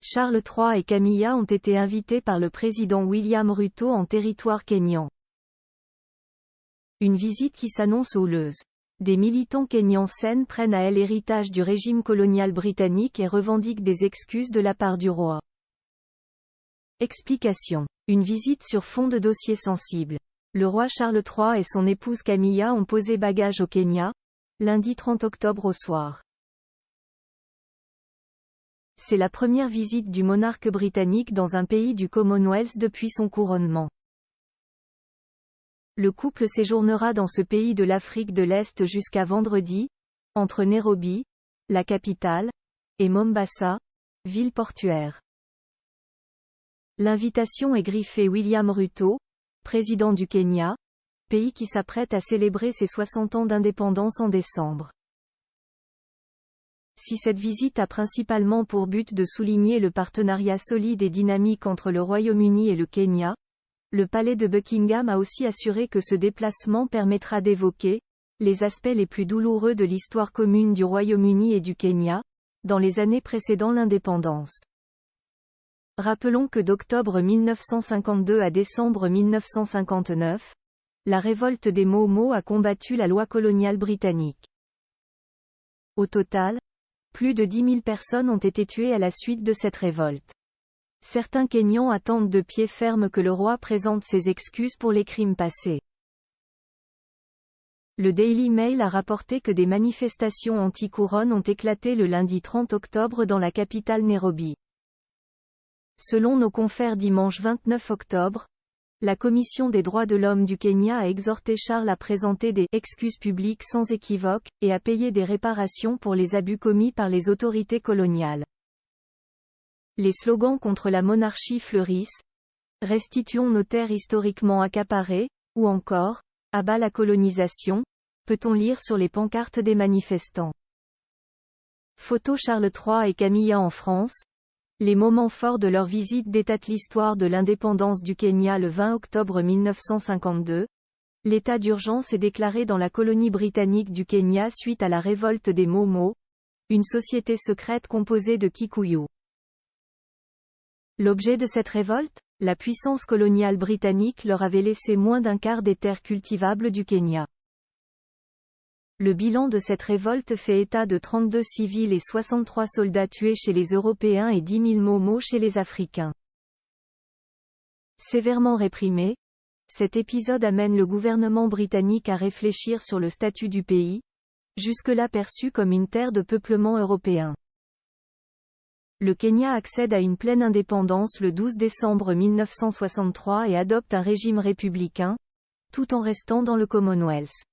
Charles III et Camilla ont été invités par le président William Ruto en territoire kényan. Une visite qui s'annonce houleuse. Des militants kenyans s'en prennent à l'héritage du régime colonial britannique et revendiquent des excuses de la part du roi. Explication. Une visite sur fond de dossier sensible. Le roi Charles III et son épouse Camilla ont posé bagages au Kenya, lundi 30 octobre au soir. C'est la première visite du monarque britannique dans un pays du Commonwealth depuis son couronnement. Le couple séjournera dans ce pays de l'Afrique de l'Est jusqu'à vendredi, entre Nairobi, la capitale, et Mombasa, ville portuaire. L'invitation est griffée William Ruto, président du Kenya, pays qui s'apprête à célébrer ses 60 ans d'indépendance en décembre. Si cette visite a principalement pour but de souligner le partenariat solide et dynamique entre le Royaume-Uni et le Kenya, le palais de Buckingham a aussi assuré que ce déplacement permettra d'évoquer les aspects les plus douloureux de l'histoire commune du Royaume-Uni et du Kenya, dans les années précédant l'indépendance. Rappelons que d'octobre 1952 à décembre 1959, la révolte des Mau Mau a combattu la loi coloniale britannique. Au total, plus de 10 000 personnes ont été tuées à la suite de cette révolte. Certains Kenyans attendent de pied ferme que le roi présente ses excuses pour les crimes passés. Le Daily Mail a rapporté que des manifestations anti-couronne ont éclaté le lundi 30 octobre dans la capitale Nairobi. Selon nos confrères dimanche 29 octobre, la Commission des droits de l'homme du Kenya a exhorté Charles à présenter des « excuses publiques sans équivoque » et à payer des réparations pour les abus commis par les autorités coloniales. Les slogans contre la monarchie fleurissent. Restituons nos terres historiquement accaparées, ou encore, à bas la colonisation, peut-on lire sur les pancartes des manifestants. Photo Charles III et Camilla en France. Les moments forts de leur visite détaillent l'histoire de l'indépendance du Kenya le 20 octobre 1952. L'état d'urgence est déclaré dans la colonie britannique du Kenya suite à la révolte des Mau Mau, une société secrète composée de Kikuyu. L'objet de cette révolte, la puissance coloniale britannique leur avait laissé moins d'un quart des terres cultivables du Kenya. Le bilan de cette révolte fait état de 32 civils et 63 soldats tués chez les Européens et 10 000 Mau Mau chez les Africains. Sévèrement réprimé, cet épisode amène le gouvernement britannique à réfléchir sur le statut du pays, jusque-là perçu comme une terre de peuplement européen. Le Kenya accède à une pleine indépendance le 12 décembre 1963 et adopte un régime républicain, tout en restant dans le Commonwealth.